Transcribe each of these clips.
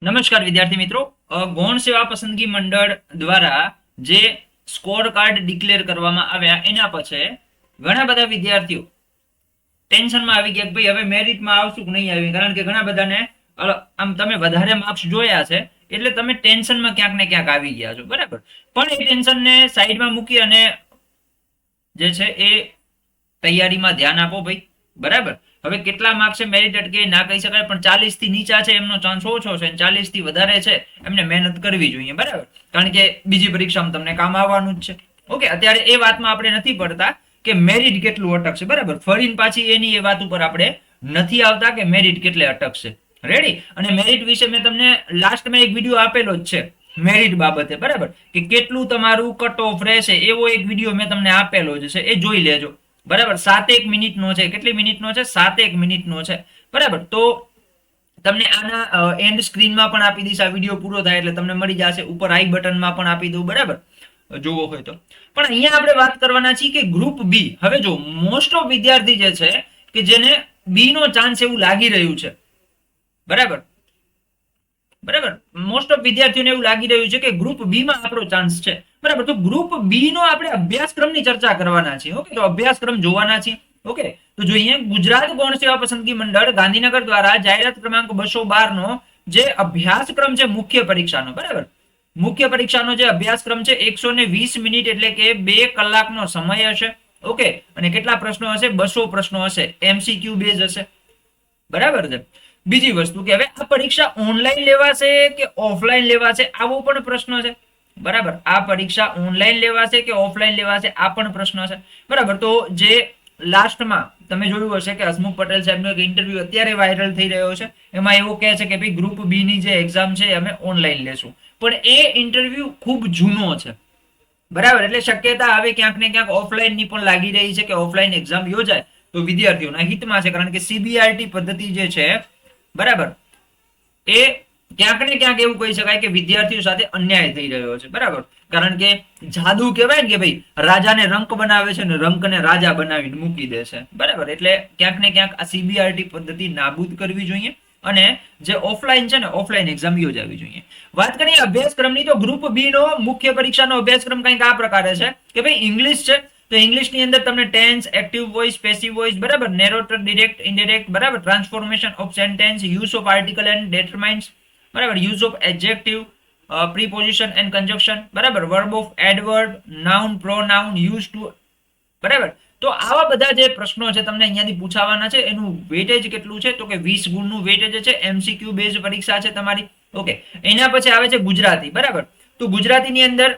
નમસ્કાર વિદ્યાર્થી મિત્રો, ગૌણ સેવા પસંદગી મંડળ દ્વારા જે સ્કોર કાર્ડ ડિક્લેર કરવામાં આવ્યા એના પછી ઘણા બધા વિદ્યાર્થીઓ ટેન્શનમાં આવી ગયા કે ભાઈ હવે મેરિટમાં આવશું કે નહીં આવી, કારણ કે ઘણા બધાને આમ તમે વધારે માર્ક્સ જોયા છે એટલે તમે ટેન્શનમાં ક્યાંક ને ક્યાંક આવી ગયા છો, બરાબર. પણ એ ટેન્શનને સાઈડમાં મૂકી અને જે છે એ તૈયારીમાં ધ્યાન આપો ભાઈ, બરાબર. હવે કેટલા માર્ક્સ છે મેરિટ અટકે ના કહી શકાય, પણ 40 થી નીચા છે એમનો ચાન્સ ઓછો છે, 40 થી વધારે છે એમને મહેનત કરવી જોઈએ, બરાબર. કારણ કે બીજી પરીક્ષામાં તમને કામ આવવાનું જ છે. ઓકે, અત્યારે એ વાતમાં આપણે નથી પડતા કે મેરિટ કેટલું અટકશે, બરાબર. ફરીને પાછી એની એ વાત ઉપર આપણે નથી આવતા કે મેરિટ કેટલે અટકશે. રેડી? અને મેરિટ વિશે મેં તમને લાસ્ટમાં એક વિડીયો આપેલો જ છે મેરિટ બાબતે, બરાબર, કે કેટલું તમારું કટ ઓફ રહેશે એવો એક વિડીયો મેં તમને આપેલો જ છે, એ જોઈ લેજો, બરાબર. 7 મિનિટનો છે. કેટલી મિનિટનો છે? 7 મિનિટનો છે, બરાબર. તો તમને આના એન્ડ સ્ક્રીનમાં પણ આપી દઈશ, આ વિડીયો પૂરો થાય એટલે તમને મળી જશે, ઉપર આઈ બટનમાં પણ આપી દઉં, બરાબર, જોવો હોય તો. પણ અહીંયા આપણે વાત કરવાના છીએ કે ગ્રુપ બી. હવે જો મોસ્ટ ઓફ વિદ્યાર્થી જે છે કે જેને બી નો ચાન્સ એવું લાગી રહ્યું છે, બરાબર, મોસ્ટ ઓફ વિદ્યાર્થીઓને એવું લાગી રહ્યું છે કે ગ્રુપ બી માં આપણો ચાન્સ છે, બરાબર. તો ગ્રુપ બી નો આપણે અભ્યાસક્રમની ચર્ચા કરવાના છીએ. ઓકે, તો અભ્યાસક્રમ જોવાના છીએ. ઓકે, તો જોઈએ ગુજરાત ગૌણ સેવા પસંદગી મંડળ ગાંધીનગર દ્વારા જાહેરાત ક્રમાંક 212 નો જે અભ્યાસક્રમ છે મુખ્ય પરીક્ષાનો, બરાબર, મુખ્ય પરીક્ષાનો જે અભ્યાસક્રમ છે 120 મિનિટ એટલે કે 2 કલાકનો સમય હશે. ઓકે, અને કેટલા પ્રશ્નો હશે? 200 પ્રશ્નો હશે, એમસીક્યુ બેઝ હશે, બરાબર છે. બીજી વસ્તુ કે હવે આ પરીક્ષા ઓનલાઈન લેવાશે કે ઓફલાઈન લેવાશે, આવો પણ પ્રશ્ન છે, બરાબર. આ પરીક્ષા ઓનલાઈન લેવાશે કે ઓફલાઈન લેવાશે, આ પણ પ્રશ્ન છે, બરાબર. તો જે લાસ્ટમાં તમે જોયું હશે કે હસમુખ પટેલ સાહેબનો એક ઇન્ટરવ્યુ અત્યારે વાયરલ થઈ રહ્યો છે, એમાં એવું કહે છે કે ભાઈ ગ્રુપ બી ની જે એક્ઝામ છે અમે ઓનલાઈન લેશું, પણ એ ઇન્ટરવ્યુ ખૂબ જૂનો છે, બરાબર. એટલે શક્યતા હવે ક્યાંક ને ક્યાંક ઓફલાઈન ની પણ લાગી રહી છે કે ઓફલાઈન એક્ઝામ યોજાય તો વિદ્યાર્થીઓના હિતમાં છે, કારણ કે સીબીઆરટી પદ્ધતિ જે છે, બરાબર, એ ક્યાંક ને ક્યાંક એવું કહી શકાય કે વિદ્યાર્થીઓ સાથે અન્યાય થઈ રહ્યો છે, બરાબર. કારણ કે જાદુ કહેવાય ને કે ભાઈ રાજાને રંક બનાવે છે ને રંકને રાજા બનાવીને મૂકી દે છે, બરાબર. એટલે ક્યાંક ને ક્યાંક આ સીબીઆરટી પદ્ધતિ નાબૂદ કરવી જોઈએ અને જે ઓફલાઈન છે ને ઓફલાઈન એક્ઝામ યોજાવી જોઈએ. વાત કરીએ અભ્યાસક્રમની તો ગ્રુપ બી નો મુખ્ય પરીક્ષાનો અભ્યાસક્રમ કંઈક આ પ્રકારે છે કે ભાઈ ઇંગ્લિશ છે, તો ઇંગ્લિશની અંદર તમને tense, active voice, passive voice, બરાબર, નેરેટર, ડિરેક્ટ, ઇનડિરેક્ટ, બરાબર, transformation of sentence, use of article and determiners, બરાબર, use of adjective, preposition and conjunction, બરાબર, verb of adverb, noun, pronoun, use to, બરાબર. તો આવા બધા જે પ્રશ્નો છે તમને અહીંયાથી પૂછાવાના છે. એનું વેટેજ કેટલું છે તો કે 20 ગુણનું વેટેજ છે, એમસીક્યુ બેઝ પરીક્ષા છે તમારી. ઓકે, એના પછી આવે છે ગુજરાતી, બરાબર. તો ગુજરાતીની અંદર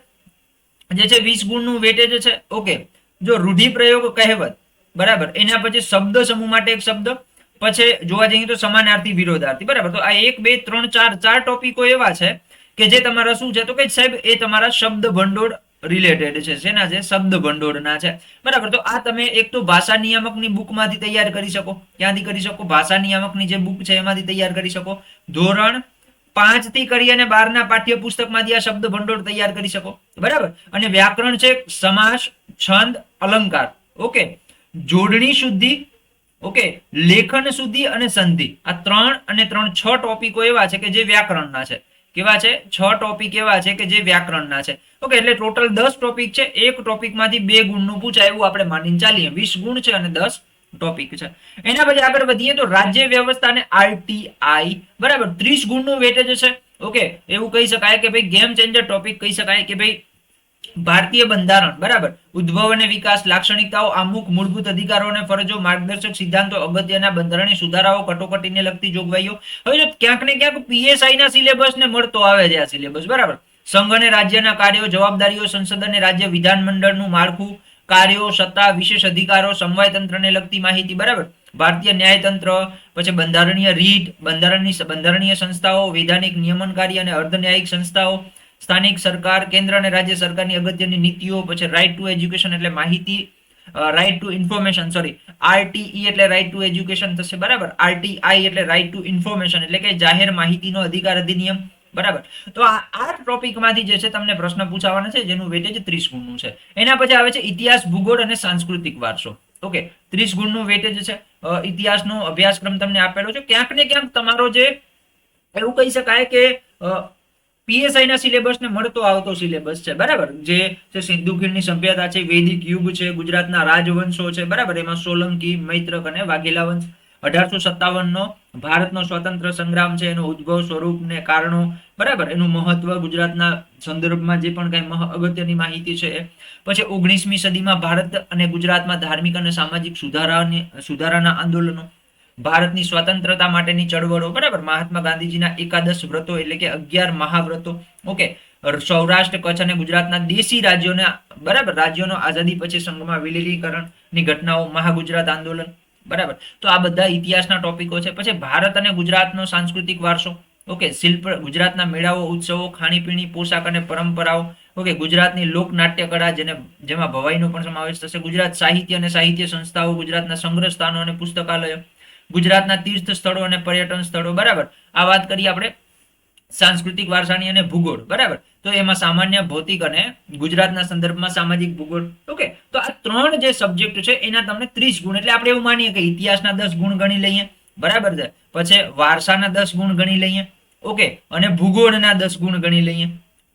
જે છે 20 ગુણનું વેટેજ છે. ઓકે, જો રૂઢિપ્રયોગ કહેવત, બરાબર, એના પછી શબ્દ સમૂહ માટે એક શબ્દ, પછી જોવા જઈએ તો સમાનાર્થી, વિરોધાર્થી, બરાબર. તો આ 1 2 3 4 ચાર ટોપિકો એવા છે કે જે તમારા શું છે તો કે સાહેબ એ તમારા શબ્દ ભંડોળ રિલેટેડ છે. શેના છે? શબ્દ ભંડોળના છે, બરાબર. તો આ તમે એક તો ભાષા નિયામકની બુકમાંથી તૈયાર કરી શકો. ક્યાંથી કરી શકો? ભાષા નિયામકની જે બુક છે એમાંથી તૈયાર કરી શકો. ધોરણ 5 થી કરી અને 12 ના પાઠ્યપુસ્તકમાંથી આ શબ્દ ભંડોળ તૈયાર કરી શકો, બરાબર. અને વ્યાકરણ છે, સમાસ, છંદ, અલંકાર, ઓકે, જોડણી શુદ્ધિ, ઓકે, લેખન શુદ્ધિ અને સંધિ. આ 3 અને 3 6 ટોપિકો એવા છે કે જે વ્યાકરણના છે. કેવા છે? 6 ટોપિક એવા છે કે જે વ્યાકરણના છે. ઓકે, એટલે ટોટલ 10 ટોપિક છે. એક ટોપિકમાંથી 2 ગુણનું પૂછાય એવું આપણે માનીને ચાલીએ. 20 ગુણ છે અને 10 ટોપિક છે. એના પછી આગળ વધીએ તો રાજ્ય વ્યવસ્થા અને આરટીઆઈ, બરાબર, 30 ગુણનું વેટેજ છે. ઓકે, એવું કહી શકાય કે ભાઈ ગેમ ચેન્જર ટોપિક કહી શકાય કે ભાઈ ભારતીય બંધારણ, બરાબર, ઉદ્ભવ અને વિકાસ, લાક્ષણિકતાઓ, આમુખ, મૂળભૂત અધિકારો અને ફરજો, માર્ગદર્શક સિદ્ધાંતો, અગત્યના બંધારણીય સુધારાઓ, કટોકટીને લગતી જોગવાઈઓ. હવે જો ક્યાંક ને ક્યાંક પીએસઆઈ ના સિલેબસ ને મળતો આવે છે આ સિલેબસ, બરાબર. સંઘ અને રાજ્યના કાર્યો, જવાબદારીઓ, સંસદ અને રાજ્ય વિધાનમંડળનું માળખું, કાર્યો, સત્તા, વિશેષ અધિકારો, સમવાય તંત્રને લગતી માહિતી, બરાબર, ભારતીય ન્યાયતંત્ર, પછી બંધારણીય રીત, બંધારણીય સંસ્થાઓ, વૈધાનિક નિયમનકારી અને અર્ધન્યાયિક સંસ્થાઓ, સ્થાનિક સરકાર, કેન્દ્ર અને રાજ્ય સરકારની અગત્યની નીતિઓ, પછી રાઇટ ટુ એજ્યુકેશન એટલે માહિતી, right to information, sorry, RTE એટલે રાઇટ ટુ એજ્યુકેશન થશે, બરાબર. આરટીઆઈ એટલે રાઇટ ટુ ઇન્ફોર્મેશન એટલે કે જાહેર માહિતીનો અધિકાર અધિનિયમ, બરાબર. તો આ 8 ટોપિકમાંથી જે છે તમને પ્રશ્ન પૂછાવાના છે જેનું વેટેજ 30 ગુણનું છે. એના પછી આવે છે ઇતિહાસ, ભૂગોળ અને સાંસ્કૃતિક વારસો. ઓકે, 30 ગુણનું વેટેજ છે. ઇતિહાસનો અભ્યાસક્રમ તમને આપેલો છે. ક્યાંક ને ક્યાંક તમારો જે એવું કહી શકાય કે પીએસઆઈ ના સિલેબસ ને મળતો આવતો સિલેબસ છે, બરાબર. જે સિંધુ ખીણની સભ્યતા છે, વૈદિક યુગ છે, ગુજરાતના રાજવંશો છે, બરાબર. એમાં સોલંકી, મૈત્રક અને વાઘેલા વંશ. 1857 નો ભારતનો સ્વતંત્ર સંગ્રામ છે, એનો ઉદ્ભવ, સ્વરૂપ ને કારણો, બરાબર. એનું મહત્વ, ગુજરાતના સંદર્ભમાં જે પણ કઈ અગત્યની માહિતી છે. પછી 19મી સદીમાં ભારત અને ગુજરાતમાં ધાર્મિક અને સામાજિક સુધારાના આંદોલનો, ભારતની સ્વતંત્રતા માટેની ચળવળો, બરાબર. મહાત્મા ગાંધીજીના એકાદશ વ્રતો એટલે કે 11 મહાવ્રતો. ઓકે. સૌરાષ્ટ્ર, કચ્છ અને ગુજરાતના દેશી રાજ્યોને, બરાબર, રાજ્યોનો આઝાદી પછી સંઘમાં વિલીનીકરણની ઘટનાઓ, મહાગુજરાત આંદોલન, બરાબર. તો આ બધા ઇતિહાસના ટોપિકો છે. પછી ભારત અને ગુજરાતનો સાંસ્કૃતિક વારસો. ઓકે. શિલ્પ, ગુજરાતના મેળાઓ, ઉત્સવો, ખાણીપીણી, પોશાક અને પરંપરાઓ. ઓકે. ગુજરાતની લોકનાટ્ય કળા, જેમાં ભવાઈનો પણ સમાવેશ થશે. ગુજરાત સાહિત્ય અને સાહિત્ય સંસ્થાઓ, ગુજરાતના સંગ્રહ સ્થાનો અને પુસ્તકાલયો, ગુજરાતના તીર્થ સ્થળો અને પર્યટન સ્થળો, બરાબર. આ વાત કરીએ આપણે સાંસ્કૃતિક વારસાની અને ભૂગોળ, બરાબર. તો એમાં સામાન્ય, ભૌતિક અને ગુજરાતના સંદર્ભમાં સામાજિક ભૂગોળ. ઓકે. તો આ 3 જે સબ્જેક્ટ છે એના તમને 30 ગુણ, એટલે આપણે એવું માનીએ કે ઇતિહાસના 10 ગુણ ગણી લઈએ, બરાબર છે. પછી વારસાના 10 ગુણ ગણી લઈએ, ઓકે, અને ભૂગોળના 10 ગુણ ગણી લઈએ.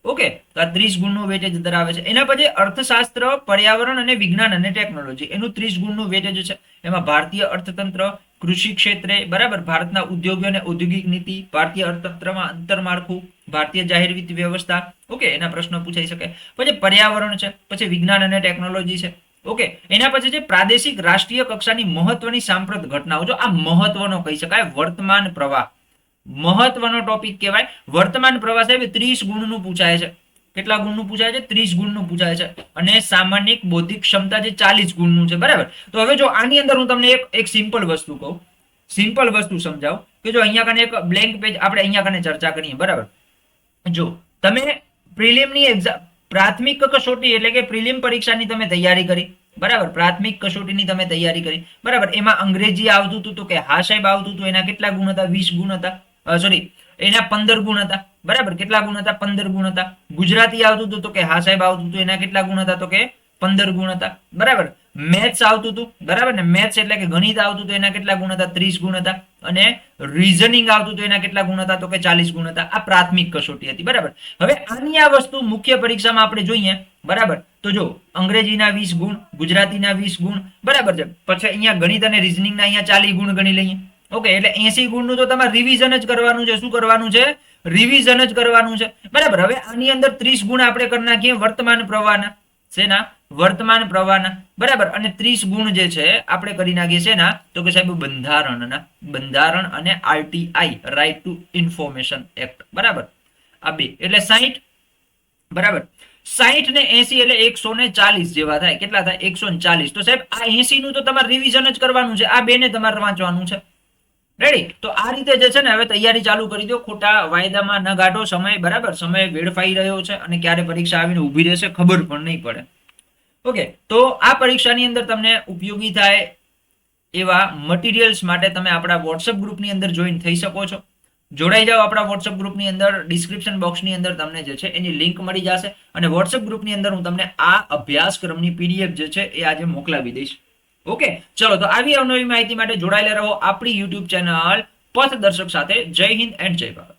ઓકે. તો આ 30 ગુણનું વેટેજ ધરાવે છે. એના પછી અર્થશાસ્ત્ર, પર્યાવરણ અને વિજ્ઞાન અને ટેકનોલોજી, એનું 30 ગુણનું વેટેજ છે. એમાં ભારતીય અર્થતંત્ર, કૃષિ ક્ષેત્રે, બરાબર, ભારતના ઉદ્યોગો અને ઔદ્યોગિક નીતિ, ભારતીય અર્થતંત્રમાં અંતરમાળખું, ભારતીય જાહેર વિત્ત વ્યવસ્થા. ઓકે. એના પ્રશ્નો પૂછાઈ શકે. પછી પર્યાવરણ છે, પછી વિજ્ઞાન અને ટેકનોલોજી છે. ઓકે. એના પછી છે પ્રાદેશિક, રાષ્ટ્રીય કક્ષાની મહત્વની સાંપ્રત ઘટનાઓ. જો આ મહત્વનો કહી શકાય, વર્તમાન પ્રવાહ મહત્વનો ટોપિક કહેવાય. વર્તમાન પ્રવાહ સાહેબ 30 ગુણનું પૂછાય છે. કેટલા ગુણનું પૂછાય છે? 30 ગુણનું પૂછાય છે. અને સામાન્યિક બૌદ્ધિક ક્ષમતા જે 40 ગુણનું છે, બરાબર. તો હવે જો આની અંદર હું તમને એક સિમ્પલ વસ્તુ કહું, સિમ્પલ વસ્તુ સમજાવું કે જો અહીંયા કને એક બ્લેન્ક પેજ આપણે અહીંયા કને ચર્ચા કરીએ, બરાબર. જો તમે પ્રિલિમની એક્ઝામ, પ્રાથમિક કસોટી એટલે કે પ્રિલિમ પરીક્ષાની તમે તૈયારી કરી, બરાબર, પ્રાથમિક કસોટીની તમે તૈયારી કરી, બરાબર. એમાં અંગ્રેજી આવતું હતું તો કે હા સાહેબ આવતું હતું, એના કેટલા ગુણ હતા? 20 ગુણ હતા. સોરી, એના 15 ગુણ હતા, બરાબર. કેટલા ગુણ હતા? 15 ગુણ હતા. ગુજરાતી આવતું હતું તો કે હા સાહેબ આવતું હતું, એના કેટલા ગુણ હતા? તો કે 15 ગુણ હતા, બરાબર. મેથ્સ આવતું હતું, બરાબર ને, મેથ્સ એટલે કે ગણિત આવતું હતું, એના કેટલા ગુણ હતા? 30 ગુણ હતા. અને રીઝનિંગ આવતું હતું, એના કેટલા ગુણ હતા? તો કે 40 ગુણ હતા. આ પ્રાથમિક કસોટી હતી, બરાબર. હવે આની આ વસ્તુ મુખ્ય પરીક્ષામાં આપણે જોઈએ, બરાબર. તો જો અંગ્રેજીના 20 ગુણ, ગુજરાતીના 20 ગુણ, બરાબર છે. પછી અહીંયા ગણિત અને રીઝનિંગના અહીંયા 40 ગુણ ગણી લઈએ. ઓકે. એટલે 80 ગુણનું તો તમારે રિવિઝન જ કરવાનું છે. શું કરવાનું છે? રિવિઝન જ કરવાનું છે, બરાબર. હવે આની અંદર 30 ગુણ આપણે કરી નાખીએ વર્તમાન પ્રવાહના. શેના? વર્તમાન પ્રવાહના, બરાબર. અને 30 ગુણ જે છે આપણે કરી નાખીએ શેના? તો કે સાહેબ બંધારણના. બંધારણ અને RTI, right to information act, બરાબર. આ બે એટલે 60, બરાબર. 60 ને 80 એટલે 140 જેવા થાય. કેટલા થાય? 140. તો સાહેબ આ 80 નું તો તમારે રિવિઝન જ કરવાનું છે. આ બે ને તમારે વાંચવાનું છે. રેડી? તો આ રીતે જે છે ને હવે તૈયારી ચાલુ કરી દો. ખોટા વાયદામાં ન ગાઢો સમય, બરાબર. સમય વેડફાઈ રહ્યો છે અને ક્યારે પરીક્ષા આવીને ઊભી રહેશે ખબર પણ નહીં પડે. ઓકે. તો આ પરીક્ષાની અંદર તમને ઉપયોગી થાય એવા મટીરિયલ્સ માટે તમે આપણા વોટ્સઅપ ગ્રુપની અંદર જોઈન થઈ શકો છો. જોડાઈ જાઓ આપણા વોટ્સઅપ ગ્રુપની અંદર. ડિસ્ક્રિપ્શન બોક્સની અંદર તમને જે છે એની લિંક મળી જશે. અને વોટ્સઅપ ગ્રુપની અંદર હું તમને આ અભ્યાસક્રમની પીડીએફ જે છે એ આજે મોકલાવી દઈશ. ઓકે. ચલો, તો આવી અવનવી માહિતી માટે જોડાયેલા રહો આપણી યુટ્યુબ ચેનલ પથદર્શક સાથે. જય હિન્દ એન્ડ જય ભારત.